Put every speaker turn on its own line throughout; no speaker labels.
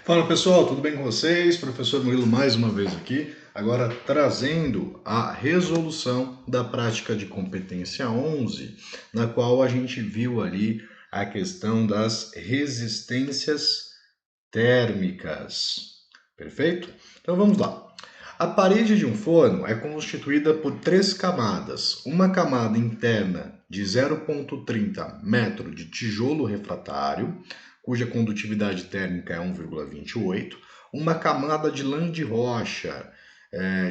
Fala pessoal, tudo bem com vocês? Professor Murilo mais uma vez aqui, agora trazendo a resolução da prática de competência 11, na qual a gente viu ali a questão das resistências térmicas. Perfeito? Então vamos lá. A parede de um forno é constituída por três camadas. Uma camada interna de 0,30 metro de tijolo refratário, cuja condutividade térmica é 1,28. Uma camada de lã de rocha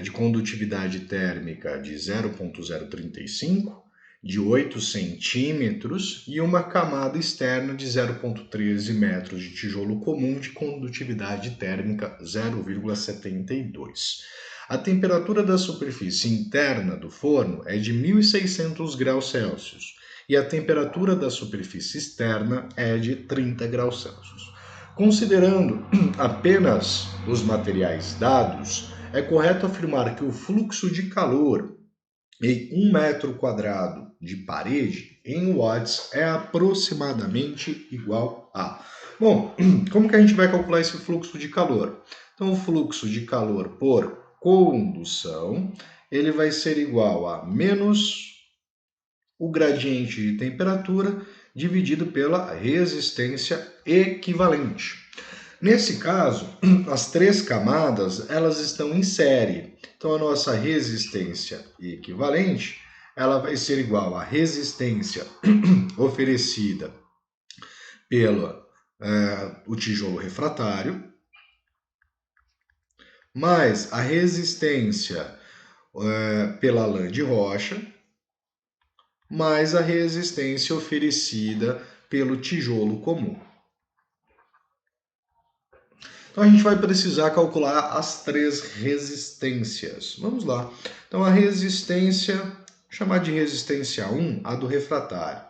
de condutividade térmica de 0,035, de 8 centímetros, e uma camada externa de 0,13 metros de tijolo comum de condutividade térmica 0,72. A temperatura da superfície interna do forno é de 1.600 graus Celsius e a temperatura da superfície externa é de 30 graus Celsius. Considerando apenas os materiais dados, é correto afirmar que o fluxo de calor em 1 metro quadrado de parede em watts é aproximadamente igual a... Bom, como que a gente vai calcular esse fluxo de calor? Então, o fluxo de calor por condução, ele vai ser igual a menos o gradiente de temperatura dividido pela resistência equivalente. Nesse caso, as três camadas elas estão em série. Então a nossa resistência equivalente ela vai ser igual à resistência oferecida pelo o tijolo refratário mais a resistência pela lã de rocha mais a resistência oferecida pelo tijolo comum. Então a gente vai precisar calcular as três resistências. Vamos lá. Então a resistência, vou chamar de resistência 1, a do refratário.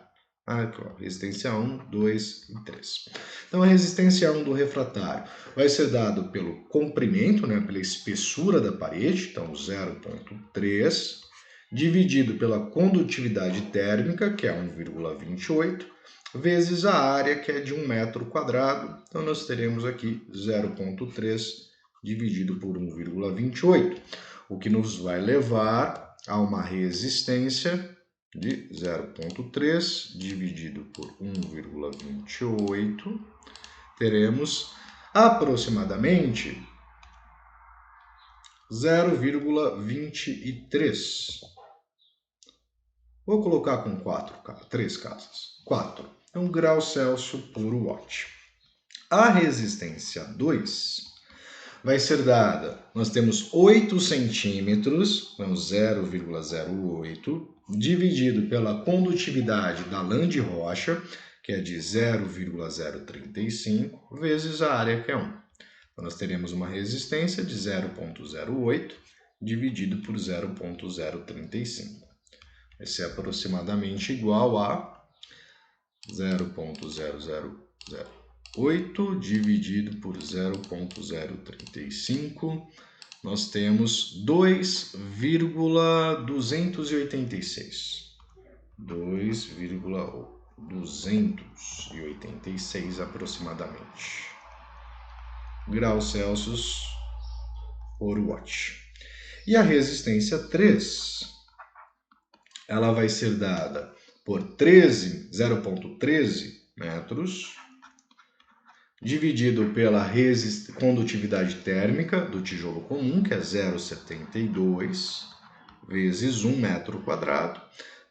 Aqui, ó, resistência 1, 2 e 3. Então a resistência 1 do refratário vai ser dado pelo comprimento, né, pela espessura da parede, então 0,3, dividido pela condutividade térmica, que é 1,28, vezes a área, que é de 1 metro quadrado. Então, nós teremos aqui 0,3 dividido por 1,28, o que nos vai levar a uma resistência de 0,3 dividido por 1,28. Teremos aproximadamente 0,23. Vou colocar com 3 casas. 4. Então, grau Celsius por watt. A resistência 2 vai ser dada, nós temos 8 centímetros, então 0,08, dividido pela condutividade da lã de rocha, que é de 0,035, vezes a área, que é 1. Então, nós teremos uma resistência de 0,08 dividido por 0,035. Vai ser aproximadamente igual a 0,0008 dividido por 0,035. Nós temos 2,286. 2,286 aproximadamente. Graus Celsius por watt. E a resistência 3... ela vai ser dada por 0,13 metros, dividido pela condutividade térmica do tijolo comum, que é 0,72, vezes 1 metro quadrado.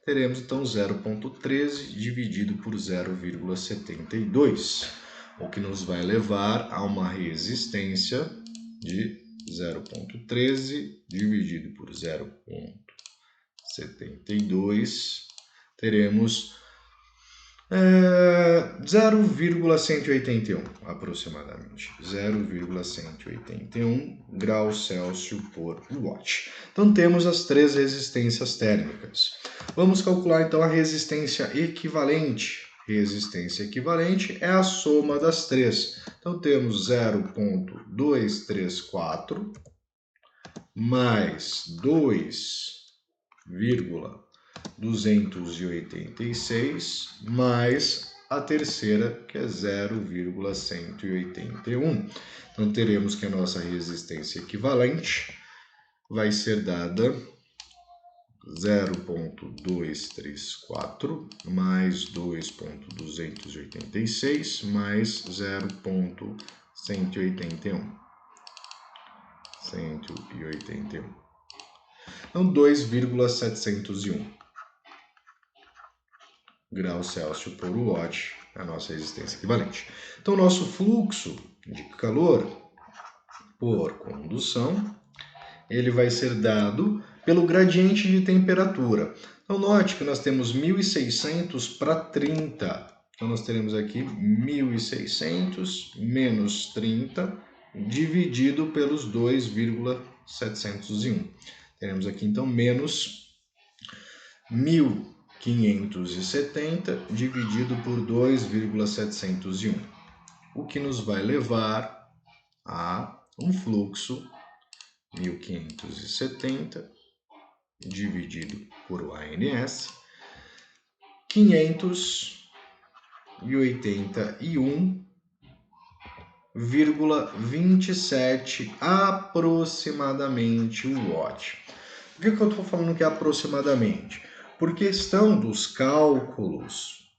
Teremos, então, 0,13 dividido por 0,72, o que nos vai levar a uma resistência de 0,13 dividido por 0,72, teremos 0,181 aproximadamente, 0,181 graus Celsius por watt. Então temos as três resistências térmicas. Vamos calcular então a resistência equivalente. Resistência equivalente é a soma das três. Então temos 0,234 mais 2,286 mais a terceira, que é 0,181. Então, teremos que a nossa resistência equivalente vai ser dada 0,234 mais 2,286 mais 0,181. 181. Então, 2,701 graus Celsius por watt, a nossa resistência equivalente. Então, nosso fluxo de calor por condução, ele vai ser dado pelo gradiente de temperatura. Então, note que nós temos 1.600 para 30. Então, nós teremos aqui 1.600 menos 30 dividido pelos 2,701. Teremos aqui, então, menos 1.570 dividido por 2,701, o que nos vai levar a um fluxo 1.570 dividido por ANS, 581,27 aproximadamente watt. Por que eu estou falando que é aproximadamente? Por questão dos cálculos,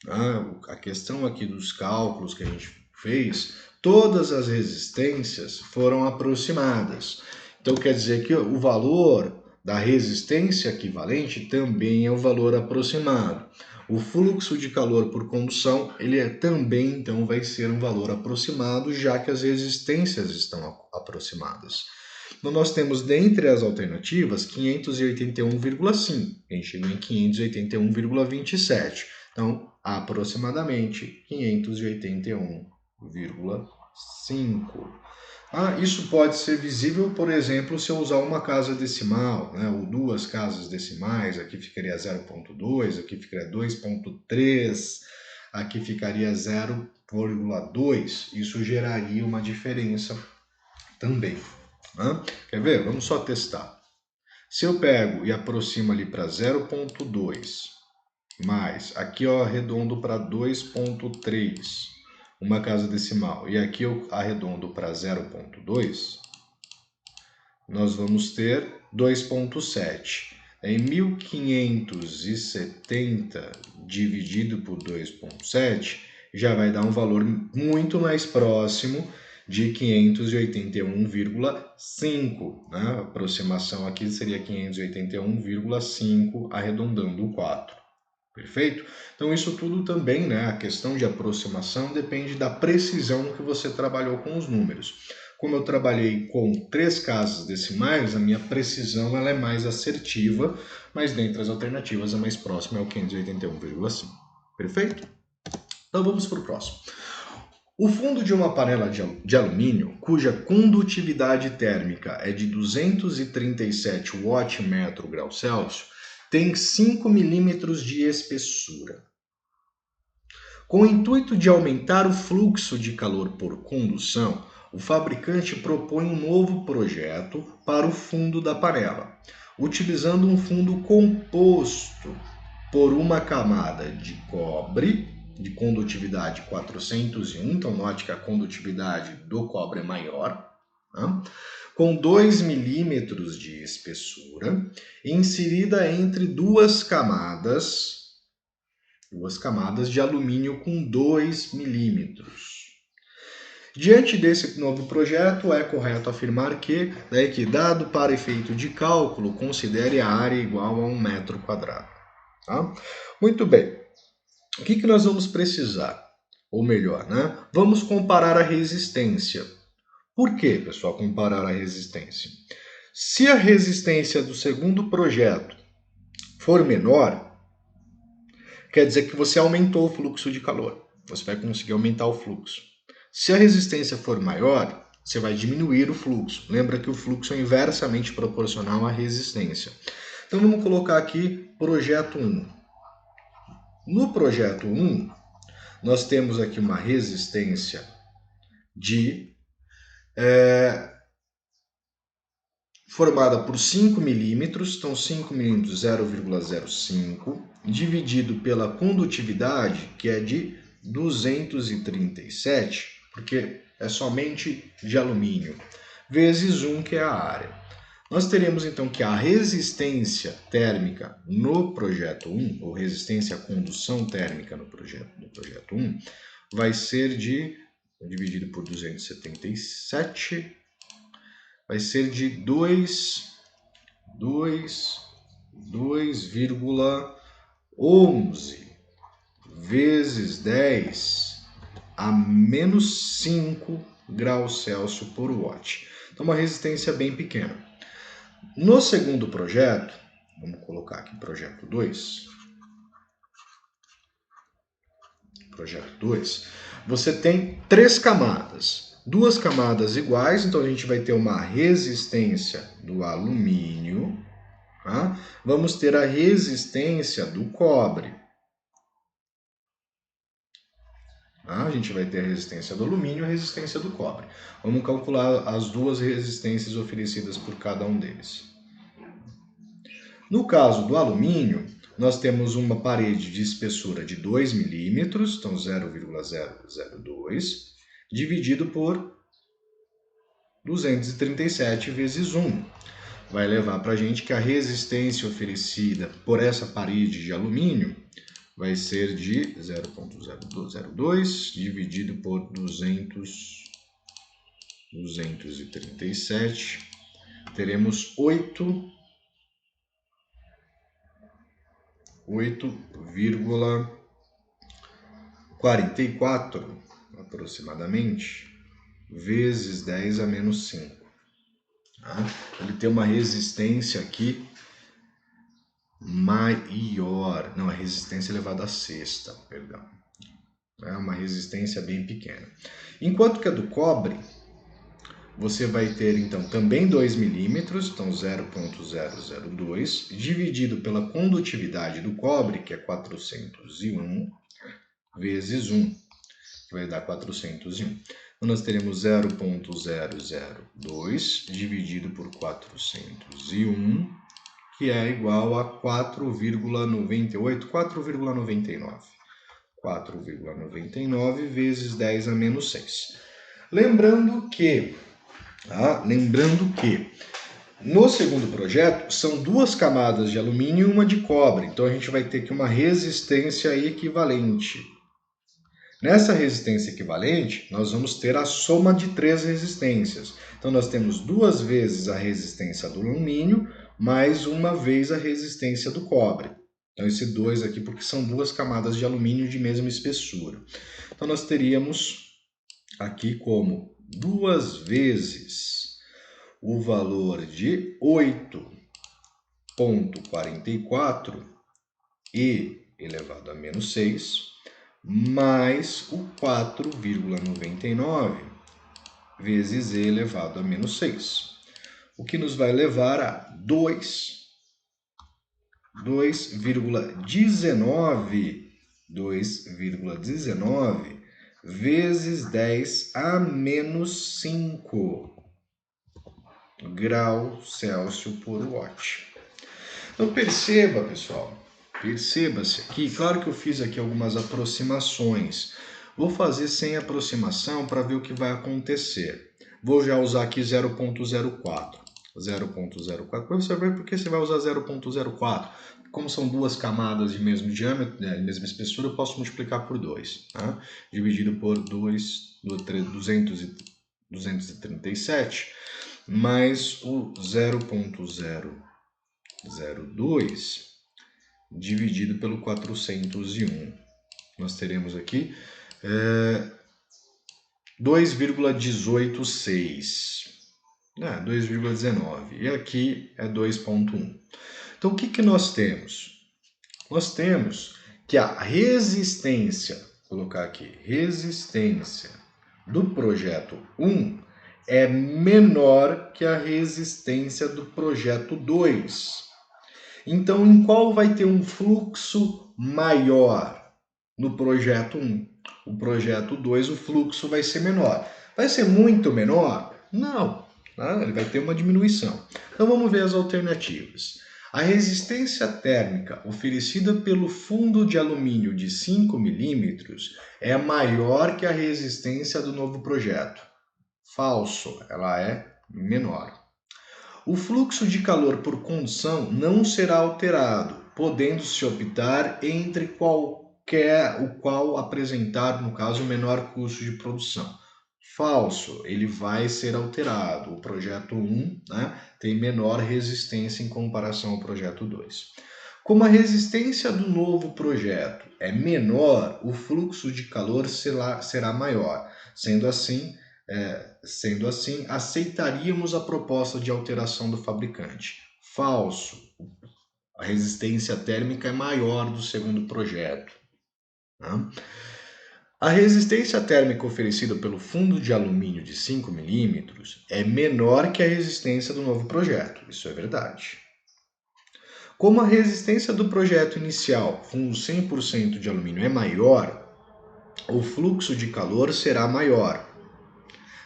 a questão aqui dos cálculos que a gente fez, todas as resistências foram aproximadas. Então quer dizer que o valor da resistência equivalente também é o valor aproximado. O fluxo de calor por condução, ele também então vai ser um valor aproximado, já que as resistências estão aproximadas. Então, nós temos dentre as alternativas 581,5. A gente chegou em 581,27. Então, aproximadamente 581,5. Isso pode ser visível, por exemplo, se eu usar uma casa decimal, né, ou duas casas decimais. Aqui ficaria 0,2, aqui ficaria 2,3, aqui ficaria 0,2. Isso geraria uma diferença também. Quer ver? Vamos só testar. Se eu pego e aproximo ali para 0,2, mais aqui eu arredondo para 2,3, uma casa decimal, e aqui eu arredondo para 0,2, nós vamos ter 2,7. Em 1.570 dividido por 2,7 já vai dar um valor muito mais próximo de 581,5. Né? A aproximação aqui seria 581,5, arredondando o 4. Perfeito? Então isso tudo também, né, a questão de aproximação depende da precisão que você trabalhou com os números. Como eu trabalhei com 3 casas decimais, a minha precisão ela é mais assertiva, mas dentre as alternativas a mais próxima é o 581,5. Perfeito? Então vamos para o próximo. O fundo de uma panela de alumínio, cuja condutividade térmica é de 237 Wm/grau-Celsius, tem 5 milímetros de espessura. Com o intuito de aumentar o fluxo de calor por condução, o fabricante propõe um novo projeto para o fundo da panela, utilizando um fundo composto por uma camada de cobre de condutividade 401, então note que a condutividade do cobre é maior, tá? Com 2 milímetros de espessura, inserida entre duas camadas de alumínio com 2 milímetros. Diante desse novo projeto, é correto afirmar que, da equidade para efeito de cálculo, considere a área igual a 1 metro quadrado. Tá? Muito bem. O que nós vamos precisar? Ou melhor, né? Vamos comparar a resistência. Por que, pessoal, comparar a resistência? Se a resistência do segundo projeto for menor, quer dizer que você aumentou o fluxo de calor. Você vai conseguir aumentar o fluxo. Se a resistência for maior, você vai diminuir o fluxo. Lembra que o fluxo é inversamente proporcional à resistência. Então vamos colocar aqui projeto 1. No projeto 1, nós temos aqui uma resistência formada por 5 milímetros, então 5 milímetros 0,05, dividido pela condutividade, que é de 237, porque é somente de alumínio, vezes 1, que é a área. Nós teremos então que a resistência térmica no projeto 1, ou resistência à condução térmica no projeto 1, vai ser dividido por 277, vai ser de 2,11 vezes 10 a menos 5 graus Celsius por watt. Então, uma resistência bem pequena. No segundo projeto, vamos colocar aqui projeto 2. Projeto 2, você tem 3 camadas. 2 camadas iguais, então a gente vai ter uma resistência do alumínio. Tá? Vamos ter a resistência do cobre. A gente vai ter a resistência do alumínio e a resistência do cobre. Vamos calcular as duas resistências oferecidas por cada um deles. No caso do alumínio, nós temos uma parede de espessura de 2 milímetros, então 0,002, dividido por 237 vezes 1. Vai levar para a gente que a resistência oferecida por essa parede de alumínio vai ser de 0,002 dividido por 237. Teremos 8,44 aproximadamente vezes 10 a menos 5. Tá? Ele tem uma resistência aqui maior, não, a resistência elevada a sexta, perdão. É uma resistência bem pequena. Enquanto que a do cobre, você vai ter então também 2 milímetros, então 0,002, dividido pela condutividade do cobre, que é 401, vezes 1, que vai dar 401. Então nós teremos 0,002 dividido por 401, que é igual a 4,98, 4,99. 4,99 vezes 10 a menos 6. Lembrando que no segundo projeto são 2 camadas de alumínio e uma de cobre, então a gente vai ter que uma resistência equivalente. Nessa resistência equivalente, nós vamos ter a soma de 3 resistências. Então nós temos 2 vezes a resistência do alumínio, mais uma vez a resistência do cobre. Então esse 2 aqui, porque são 2 camadas de alumínio de mesma espessura. Então nós teríamos aqui como 2 vezes o valor de 8,44 e elevado a menos 6, mais o 4,99 vezes e elevado a menos 6. O que nos vai levar a 2,19 vezes 10 a menos 5 graus Celsius por watt. Então perceba, pessoal, perceba-se aqui, claro que eu fiz aqui algumas aproximações. Vou fazer sem aproximação para ver o que vai acontecer. Vou já usar aqui 0,04. 0,04, para você ver por que você vai usar 0,04. Como são 2 camadas de mesmo diâmetro, de mesma espessura, eu posso multiplicar por 2. Tá? Dividido por 237, mais o 0,002 dividido pelo 401. Nós teremos aqui 2,186. 2,19. E aqui é 2,1. Então, o que nós temos? Nós temos que a resistência, vou colocar aqui, resistência do projeto 1 é menor que a resistência do projeto 2. Então, em qual vai ter um fluxo maior? No projeto 1. O projeto 2, o fluxo vai ser menor. Vai ser muito menor? Não. Ele vai ter uma diminuição. Então, vamos ver as alternativas. A resistência térmica oferecida pelo fundo de alumínio de 5 milímetros é maior que a resistência do novo projeto. Falso, ela é menor. O fluxo de calor por condução não será alterado, podendo-se optar entre o qual apresentar, no caso, o menor custo de produção. Falso, ele vai ser alterado. O projeto 1, né, tem menor resistência em comparação ao projeto 2. Como a resistência do novo projeto é menor, o fluxo de calor será maior. Sendo assim, aceitaríamos a proposta de alteração do fabricante. Falso, a resistência térmica é maior do segundo projeto. Né? A resistência térmica oferecida pelo fundo de alumínio de 5 milímetros é menor que a resistência do novo projeto. Isso é verdade. Como a resistência do projeto inicial, fundo 100% de alumínio, é maior, o fluxo de calor será maior.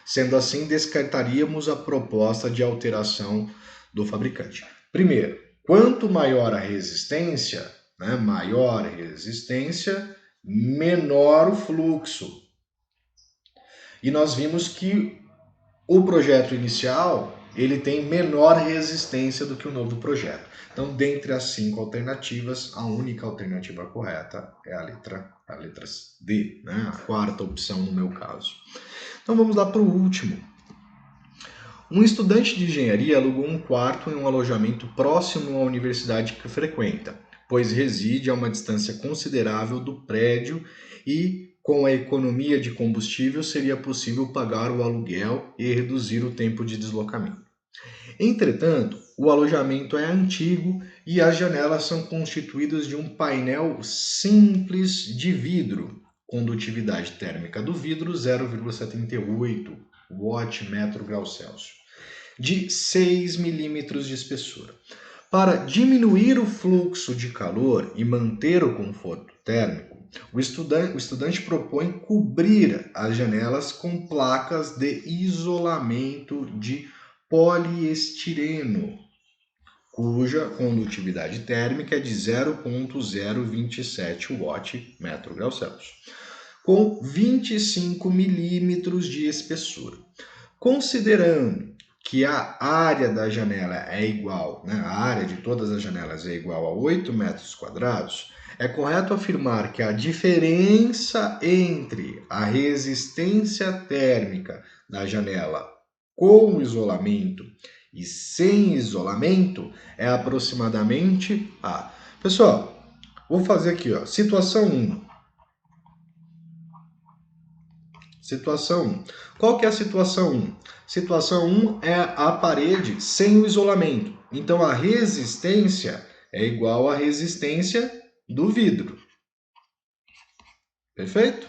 Sendo assim, descartaríamos a proposta de alteração do fabricante. Primeiro, quanto maior a resistência, né, menor o fluxo. E nós vimos que o projeto inicial ele tem menor resistência do que o novo projeto. Então, dentre as 5 alternativas, a única alternativa correta é a letra D, né? A quarta opção no meu caso. Então, vamos lá para o último. Um estudante de engenharia alugou um quarto em um alojamento próximo à universidade que frequenta, pois reside a uma distância considerável do prédio e, com a economia de combustível, seria possível pagar o aluguel e reduzir o tempo de deslocamento. Entretanto, o alojamento é antigo e as janelas são constituídas de um painel simples de vidro, condutividade térmica do vidro 0,78 Watt/grau-Celsius, de 6 milímetros de espessura. Para diminuir o fluxo de calor e manter o conforto térmico, o estudante propõe cobrir as janelas com placas de isolamento de poliestireno, cuja condutividade térmica é de 0,027 Watt/grau-Celsius, com 25 milímetros de espessura. Considerando que a área da janela é igual, né, a área de todas as janelas é igual a 8 metros quadrados, é correto afirmar que a diferença entre a resistência térmica da janela com isolamento e sem isolamento é aproximadamente A. Pessoal, vou fazer aqui, ó, situação 1. Situação 1. Qual que é a situação 1? Situação 1 é a parede sem o isolamento. Então, a resistência é igual à resistência do vidro. Perfeito?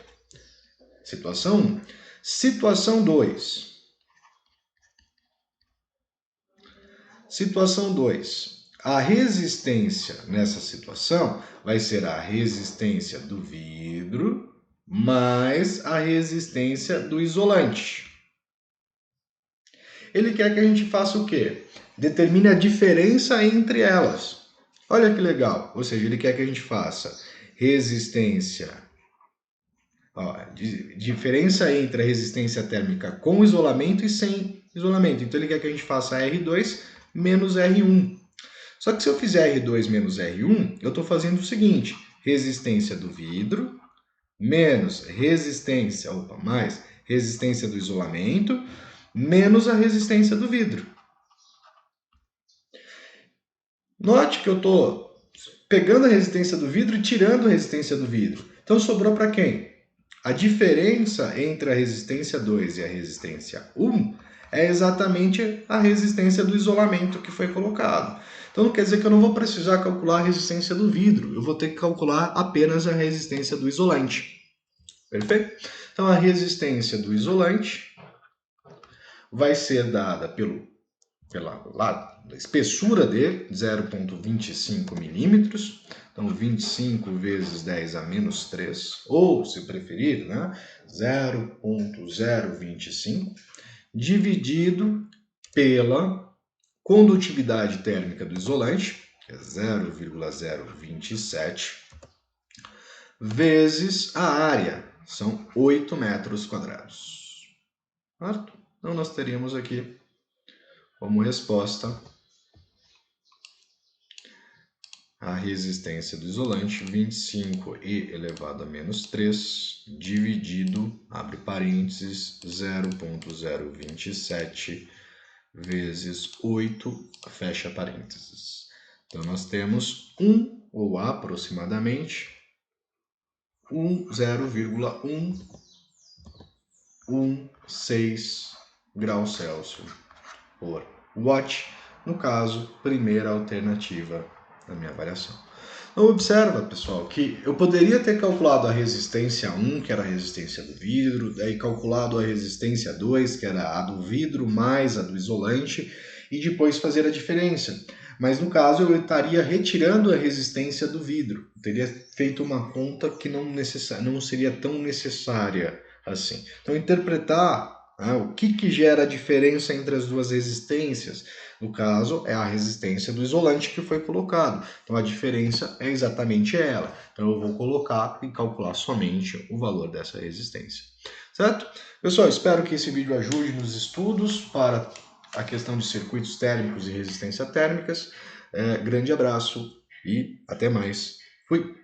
Situação 1. Situação 2. Situação 2. A resistência nessa situação vai ser a resistência do vidro mais a resistência do isolante. Ele quer que a gente faça o quê? Determine a diferença entre elas. Olha que legal. Ou seja, ele quer que a gente faça resistência. Diferença entre a resistência térmica com isolamento e sem isolamento. Então, ele quer que a gente faça R2 menos R1. Só que se eu fizer R2 menos R1, eu estou fazendo o seguinte. Resistência do vidro menos resistência, mais resistência do isolamento, menos a resistência do vidro. Note que eu estou pegando a resistência do vidro e tirando a resistência do vidro. Então sobrou para quem? A diferença entre a resistência 2 e a resistência 1 é exatamente a resistência do isolamento que foi colocado. Então não quer dizer que eu não vou precisar calcular a resistência do vidro, eu vou ter que calcular apenas a resistência do isolante. Perfeito? Então a resistência do isolante vai ser dada pela espessura dele, 0,25 milímetros. Então 25 vezes 10 a menos 3, ou se preferir, né, 0,025, dividido pela condutividade térmica do isolante, que é 0,027, vezes a área, são 8 metros quadrados. Certo? Então, nós teríamos aqui como resposta a resistência do isolante, 25e elevado a menos 3, dividido, abre parênteses, 0,027 vezes 8, fecha parênteses. Então, nós temos 1, ou aproximadamente, 0,116 graus Celsius por watt, no caso, primeira alternativa da minha avaliação. Então, observa, pessoal, que eu poderia ter calculado a resistência 1, que era a resistência do vidro, daí calculado a resistência 2, que era a do vidro mais a do isolante, e depois fazer a diferença. Mas no caso eu estaria retirando a resistência do vidro, eu teria feito uma conta que não seria tão necessária assim. Então, interpretar o que gera a diferença entre as duas resistências? No caso, é a resistência do isolante que foi colocado. Então, a diferença é exatamente ela. Então, eu vou colocar e calcular somente o valor dessa resistência. Certo? Pessoal, espero que esse vídeo ajude nos estudos para a questão de circuitos térmicos e resistência térmicas. Grande abraço e até mais. Fui!